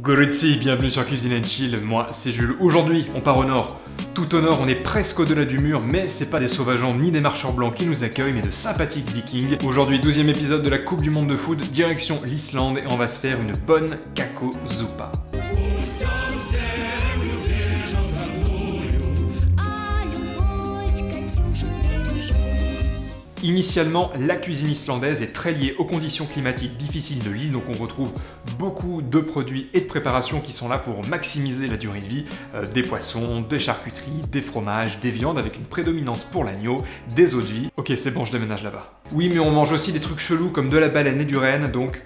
Grüezi, bienvenue sur Cuisine & Chill, moi c'est Jules. Aujourd'hui, on part au nord. Tout au nord, on est presque au-delà du mur, mais c'est pas des sauvageons ni des marcheurs blancs qui nous accueillent, mais de sympathiques vikings. Aujourd'hui, 12e épisode de la Coupe du Monde de foot, direction l'Islande, et on va se faire une bonne kakkozuppa. Initialement, la cuisine islandaise est très liée aux conditions climatiques difficiles de l'île, donc on retrouve beaucoup de produits et de préparations qui sont là pour maximiser la durée de vie, des poissons, des charcuteries, des fromages, des viandes avec une prédominance pour l'agneau, des eaux de vie. Ok, c'est bon, je déménage là-bas. Oui, mais on mange aussi des trucs chelous comme de la baleine et du renne, donc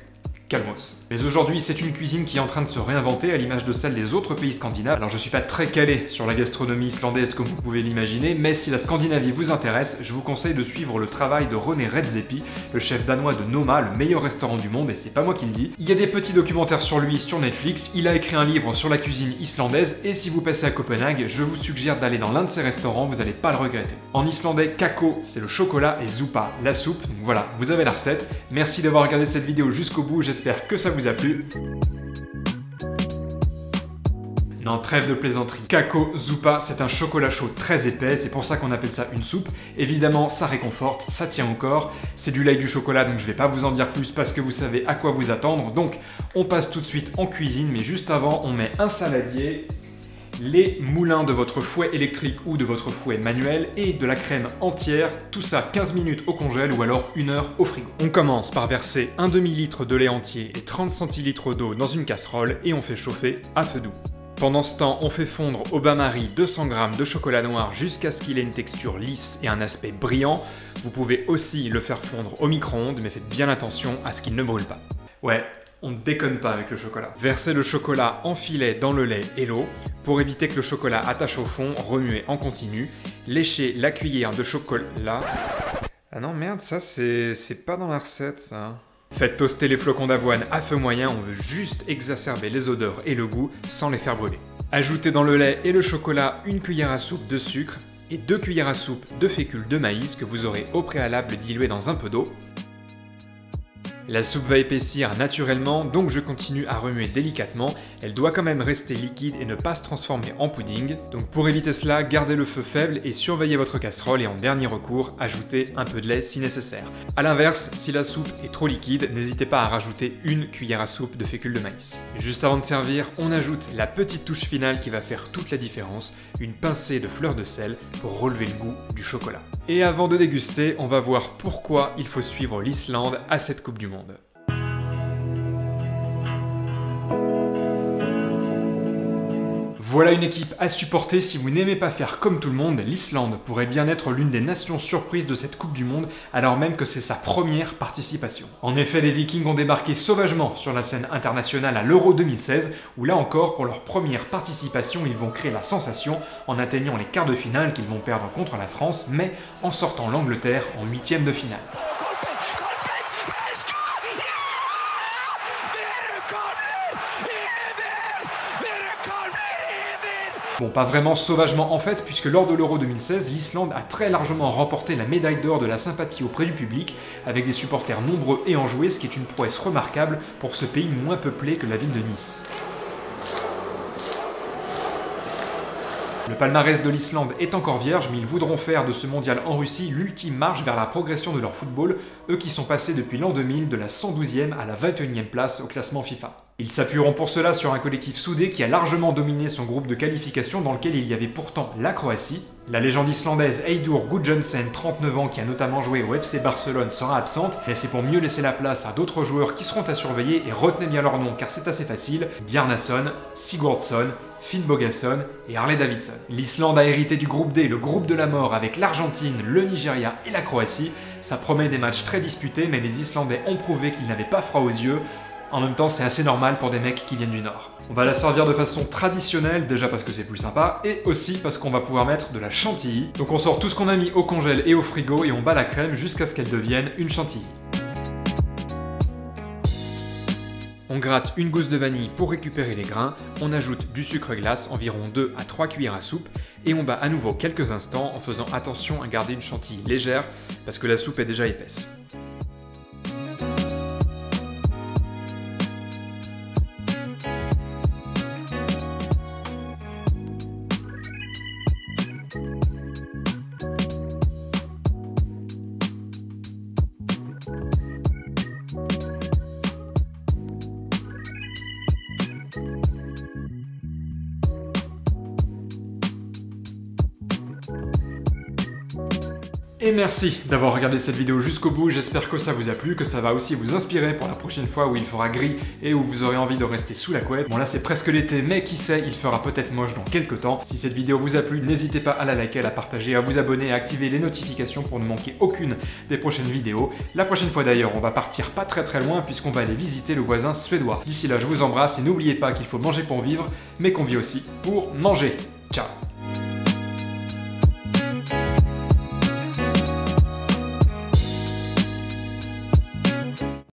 calmos. Mais aujourd'hui, c'est une cuisine qui est en train de se réinventer à l'image de celle des autres pays scandinaves. Alors je suis pas très calé sur la gastronomie islandaise comme vous pouvez l'imaginer, mais si la Scandinavie vous intéresse, je vous conseille de suivre le travail de René Redzepi, le chef danois de Noma, le meilleur restaurant du monde, et c'est pas moi qui le dis. Il y a des petits documentaires sur lui sur Netflix, il a écrit un livre sur la cuisine islandaise, et si vous passez à Copenhague, je vous suggère d'aller dans l'un de ses restaurants, vous allez pas le regretter. En islandais, kakko, c'est le chocolat, et zuppa, la soupe, donc voilà, vous avez la recette. Merci d'avoir regardé cette vidéo jusqu'au bout, j'espère que ça vous a plu. Non, trêve de plaisanterie. Kakkozuppa, c'est un chocolat chaud très épais, c'est pour ça qu'on appelle ça une soupe. Évidemment, ça réconforte, ça tient au corps. C'est du lait et du chocolat, donc je vais pas vous en dire plus parce que vous savez à quoi vous attendre. Donc, on passe tout de suite en cuisine, mais juste avant, on met un saladier, les moulins de votre fouet électrique ou de votre fouet manuel et de la crème entière, tout ça 15 minutes au congèle ou alors 1 heure au frigo. On commence par verser un demi-litre de lait entier et 30 centilitres d'eau dans une casserole et on fait chauffer à feu doux. Pendant ce temps, on fait fondre au bain-marie 200 g de chocolat noir jusqu'à ce qu'il ait une texture lisse et un aspect brillant. Vous pouvez aussi le faire fondre au micro-ondes, mais faites bien attention à ce qu'il ne brûle pas. Ouais, on ne déconne pas avec le chocolat. Versez le chocolat en filet dans le lait et l'eau. Pour éviter que le chocolat attache au fond, remuez en continu. Léchez la cuillère de chocolat. Ah non, merde, ça c'est pas dans la recette, ça. Faites toaster les flocons d'avoine à feu moyen, on veut juste exacerber les odeurs et le goût sans les faire brûler. Ajoutez dans le lait et le chocolat une cuillère à soupe de sucre et 2 cuillères à soupe de fécule de maïs que vous aurez au préalable dilué dans un peu d'eau. La soupe va épaissir naturellement, donc je continue à remuer délicatement. Elle doit quand même rester liquide et ne pas se transformer en pudding. Donc pour éviter cela, gardez le feu faible et surveillez votre casserole et en dernier recours, ajoutez un peu de lait si nécessaire. A l'inverse, si la soupe est trop liquide, n'hésitez pas à rajouter une cuillère à soupe de fécule de maïs. Juste avant de servir, on ajoute la petite touche finale qui va faire toute la différence, une pincée de fleur de sel pour relever le goût du chocolat. Et avant de déguster, on va voir pourquoi il faut suivre l'Islande à cette Coupe du Monde. Voilà une équipe à supporter si vous n'aimez pas faire comme tout le monde. L'Islande pourrait bien être l'une des nations surprises de cette Coupe du Monde, alors même que c'est sa première participation. En effet, les Vikings ont débarqué sauvagement sur la scène internationale à l'Euro 2016, où là encore, pour leur première participation, ils vont créer la sensation en atteignant les quarts de finale qu'ils vont perdre contre la France, mais en sortant l'Angleterre en 8e de finale. Bon, pas vraiment sauvagement en fait, puisque lors de l'Euro 2016, l'Islande a très largement remporté la médaille d'or de la sympathie auprès du public, avec des supporters nombreux et enjoués, ce qui est une prouesse remarquable pour ce pays moins peuplé que la ville de Nice. Le palmarès de l'Islande est encore vierge, mais ils voudront faire de ce mondial en Russie l'ultime marche vers la progression de leur football, eux qui sont passés depuis l'an 2000 de la 112e à la 21e place au classement FIFA. Ils s'appuieront pour cela sur un collectif soudé qui a largement dominé son groupe de qualification dans lequel il y avait pourtant la Croatie. La légende islandaise Eidur Gudjohnsen, 39 ans, qui a notamment joué au FC Barcelone, sera absente, mais c'est pour mieux laisser la place à d'autres joueurs qui seront à surveiller, et retenez bien leur nom car c'est assez facile: Bjarnason, Sigurdsson, Finn Bogason et Harley Davidson. L'Islande a hérité du groupe D, le groupe de la mort, avec l'Argentine, le Nigeria et la Croatie. Ça promet des matchs très disputés, mais les Islandais ont prouvé qu'ils n'avaient pas froid aux yeux. En même temps, c'est assez normal pour des mecs qui viennent du Nord. On va la servir de façon traditionnelle, déjà parce que c'est plus sympa, et aussi parce qu'on va pouvoir mettre de la chantilly. Donc on sort tout ce qu'on a mis au congèle et au frigo et on bat la crème jusqu'à ce qu'elle devienne une chantilly. On gratte une gousse de vanille pour récupérer les grains, on ajoute du sucre glace, environ 2 à 3 cuillères à soupe, et on bat à nouveau quelques instants en faisant attention à garder une chantilly légère, parce que la soupe est déjà épaisse. Et merci d'avoir regardé cette vidéo jusqu'au bout, j'espère que ça vous a plu, que ça va aussi vous inspirer pour la prochaine fois où il fera gris et où vous aurez envie de rester sous la couette. Bon là c'est presque l'été, mais qui sait, il fera peut-être moche dans quelques temps. Si cette vidéo vous a plu, n'hésitez pas à la liker, à la partager, à vous abonner, à activer les notifications pour ne manquer aucune des prochaines vidéos. La prochaine fois d'ailleurs, on va partir pas très loin puisqu'on va aller visiter le voisin suédois. D'ici là, je vous embrasse et n'oubliez pas qu'il faut manger pour vivre, mais qu'on vit aussi pour manger.